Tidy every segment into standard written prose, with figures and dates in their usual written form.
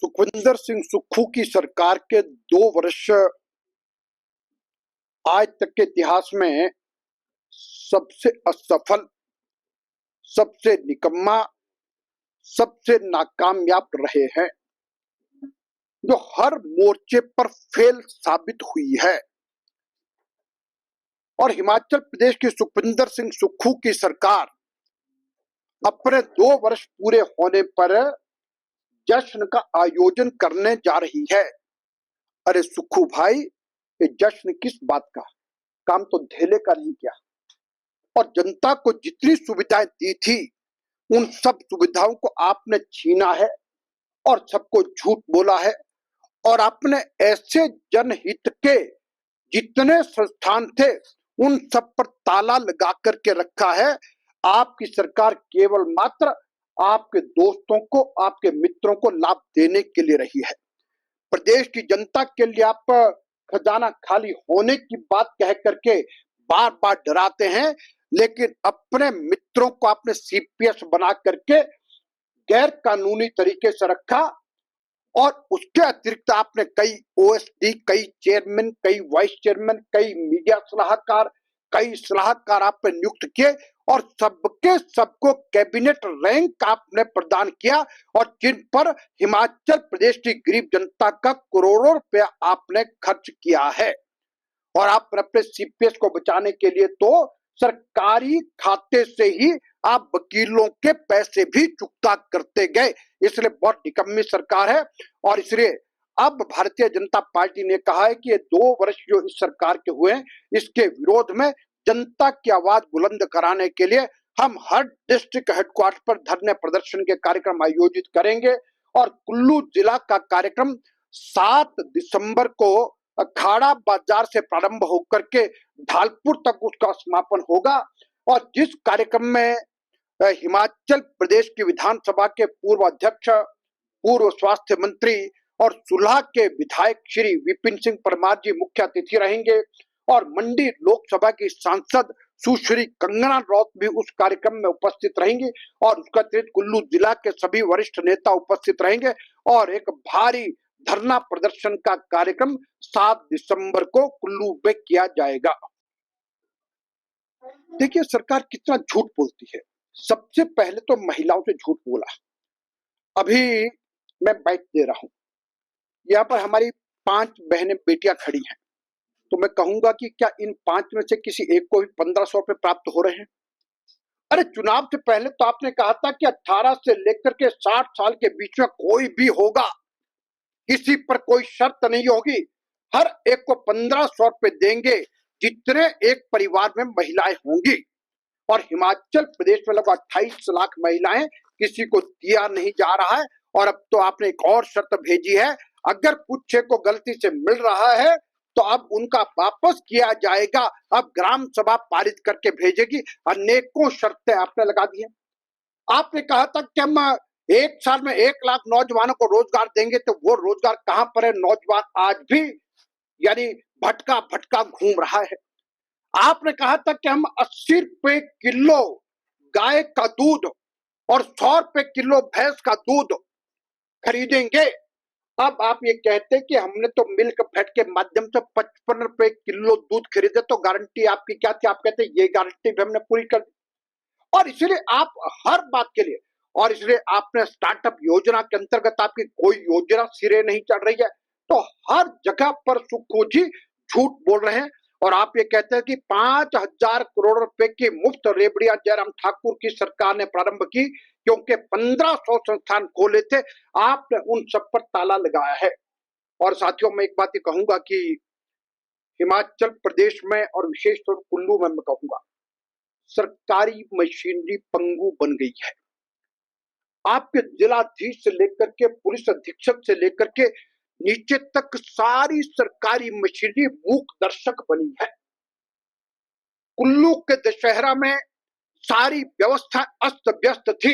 सुखविंदर सिंह सुक्खू की सरकार के 2 वर्ष आज तक के इतिहास में सबसे असफल, सबसे निकम्मा, सबसे नाकामयाब रहे हैं, जो हर मोर्चे पर फेल साबित हुई है। और हिमाचल प्रदेश की सुखविंदर सिंह सुक्खू की सरकार अपने 2 वर्ष पूरे होने पर जश्न का आयोजन करने जा रही है। अरे सुक्खू भाई, ये जश्न किस बात का? काम तो धेले का नहीं किया। और जनता को जितनी सुविधाएं दी थी, उन सब सुविधाओं को आपने छीना है और सबको झूठ बोला है। और आपने ऐसे जनहित के जितने संस्थान थे, उन सब पर ताला लगा करके रखा है। आपकी सरकार केवल मात्र आपके दोस्तों को, आपके मित्रों को लाभ देने के लिए रही है। प्रदेश की जनता के लिए आप खजाना खाली होने की बात कह करके बार बार डराते हैं, लेकिन अपने मित्रों को आपने सीपीएस बना करके गैर कानूनी तरीके से रखा। और उसके अतिरिक्त आपने कई ओएसडी, कई चेयरमैन, कई वाइस चेयरमैन, कई मीडिया सलाहकार, कई सलाहकार आप पे नियुक्त किए और सबके सबको कैबिनेट रैंक आपने प्रदान किया। और जिन पर हिमाचल प्रदेश की गरीब जनता का करोड़ों रुपया आपने खर्च किया है। और आप अपने सीपीएस को बचाने के लिए तो सरकारी खाते से ही आप वकीलों के पैसे भी चुकता करते गए। इसलिए बहुत निकम्मी सरकार है। और इसलिए अब भारतीय जनता पार्टी ने कहा है कि ये 2 वर्ष जो इस सरकार के हुए हैं, इसके विरोध में जनता की आवाज बुलंद कराने के लिए हम हर डिस्ट्रिक्ट हेडक्वार्टर पर धरने प्रदर्शन के कार्यक्रम आयोजित करेंगे। और कुल्लू जिला का कार्यक्रम 7 दिसंबर को अखाड़ा बाजार से प्रारंभ होकर के ढालपुर तक उसका समापन होगा। और जिस कार्यक्रम में हिमाचल प्रदेश की विधानसभा के पूर्व अध्यक्ष, पूर्व स्वास्थ्य मंत्री और सुलह के विधायक श्री विपिन सिंह परमार जी मुख्य अतिथि रहेंगे। और मंडी लोकसभा की सांसद सुश्री कंगना रौत भी उस कार्यक्रम में उपस्थित रहेंगी। और उसका अतिरिक्त कुल्लू जिला के सभी वरिष्ठ नेता उपस्थित रहेंगे। और एक भारी धरना प्रदर्शन का कार्यक्रम 7 दिसंबर को कुल्लू में किया जाएगा। देखिए सरकार कितना झूठ बोलती है। सबसे पहले तो महिलाओं से झूठ बोला। अभी मैं बाइट दे रहा हूं, यहाँ पर हमारी 5 बहनें बेटियां खड़ी हैं, तो मैं कहूंगा कि क्या इन 5 में से किसी एक को भी 1500 रुपए प्राप्त हो रहे हैं? अरे चुनाव से पहले तो आपने कहा था कि 18 से लेकर के 60 साल के बीच में कोई भी होगा, किसी पर कोई शर्त नहीं होगी, हर एक को 1500 रुपए देंगे जितने एक परिवार में महिलाएं होंगी। और हिमाचल प्रदेश में लगभग 28 लाख महिलाएं, किसी को दिया नहीं जा रहा है। और अब तो आपने एक और शर्त भेजी है, अगर कुछ को गलती से मिल रहा है तो अब उनका वापस किया जाएगा। अब ग्राम सभा पारित करके भेजेगी। अनेकों शर्तें आपने लगा दी है। आपने कहा था कि हम 1 साल में 1 लाख नौजवानों को रोजगार देंगे, तो वो रोजगार कहां पर है? नौजवान आज भी यानी भटका भटका घूम रहा है। आपने कहा था कि हम 80 रुपए किलो गाय का दूध और 100 रुपए किलो भैंस का दूध खरीदेंगे। अब आप ये कहते हैं कि हमने तो मिल्क फेड के माध्यम से 55 रुपए किलो दूध खरीदे, तो गारंटी आपकी क्या थी? आप कहते ये गारंटी भी हमने पूरी कर दी। और इसलिए आप हर बात के लिए, और इसलिए आपने स्टार्टअप योजना के अंतर्गत आपकी कोई योजना सिरे नहीं चढ़ रही है। तो हर जगह पर सुक्खू जी झूठ बोल रहे हैं। और आप ये कहते हैं कि 5000 करोड़ रुपए की मुफ्त रेबड़ियां जयराम ठाकुर की सरकार ने प्रारंभ की, क्योंकि 1500 संस्थान खोले थे। आपने उन सब पर ताला लगाया है। और साथियों, मैं एक बात ही कहूंगा कि हिमाचल प्रदेश में और विशेष तौर पर कुल्लू में मैं कहूंगा, सरकारी मशीनरी पंगु बन गई है। आपके जिलाधीश से लेकर के पुलिस अधीक्षक से लेकर के नीचे तक सारी सरकारी मशीनरी मूक दर्शक बनी है। कुल्लू के दशहरा में सारी व्यवस्था अस्त व्यस्त थी,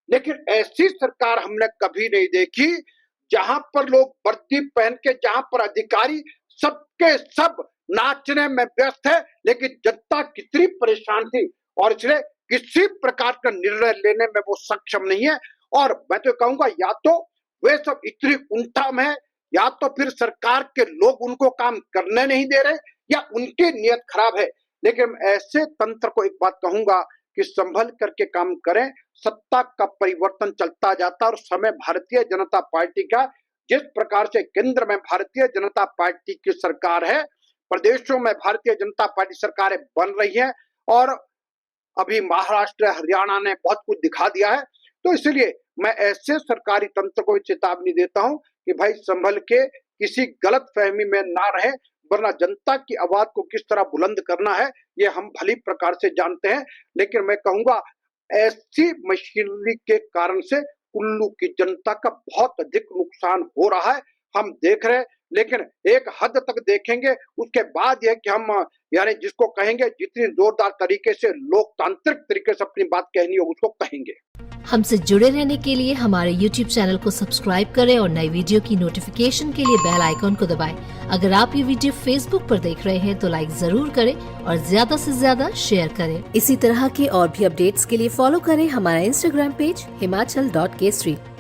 लेकिन ऐसी सरकार हमने कभी नहीं देखी जहां पर लोग वर्दी पहन के, जहां पर अधिकारी सबके सब नाचने में व्यस्त है, लेकिन जनता कितनी परेशान थी। और इसलिए किसी प्रकार का निर्णय लेने में वो सक्षम नहीं है। और मैं तो कहूंगा, या तो वे सब इतनी कुंठा में है, या तो फिर सरकार के लोग उनको काम करने नहीं दे रहे या उनकी नीयत खराब है। लेकिन ऐसे तंत्र को एक बात कहूंगा कि संभल करके काम करें। सत्ता का परिवर्तन चलता जाता और समय भारतीय जनता पार्टी का, जिस प्रकार से केंद्र में भारतीय जनता पार्टी की सरकार है, प्रदेशों में भारतीय जनता पार्टी सरकारें बन रही है और अभी महाराष्ट्र हरियाणा ने बहुत कुछ दिखा दिया है। तो इसलिए मैं ऐसे सरकारी तंत्र को चेतावनी देता हूं कि भाई संभल के किसी गलत फहमी में ना रहे, वरना जनता की आवाज को किस तरह बुलंद करना है ये हम भली प्रकार से जानते हैं। लेकिन मैं कहूंगा ऐसी मशीनरी के कारण से कुल्लू की जनता का बहुत अधिक नुकसान हो रहा है, हम देख रहे हैं। लेकिन एक हद तक देखेंगे, उसके बाद यह कि हम यानी जिसको कहेंगे जितनी जोरदार तरीके से लोकतांत्रिक तरीके से अपनी बात कहनी हो उसको कहेंगे। हमसे जुड़े रहने के लिए हमारे YouTube चैनल को सब्सक्राइब करें और नई वीडियो की नोटिफिकेशन के लिए बेल आइकॉन को दबाएं। अगर आप ये वीडियो Facebook पर देख रहे हैं तो लाइक जरूर करें और ज्यादा से ज्यादा शेयर करें। इसी तरह के और भी अपडेट्स के लिए फॉलो करें हमारा Instagram पेज himachal.kesari।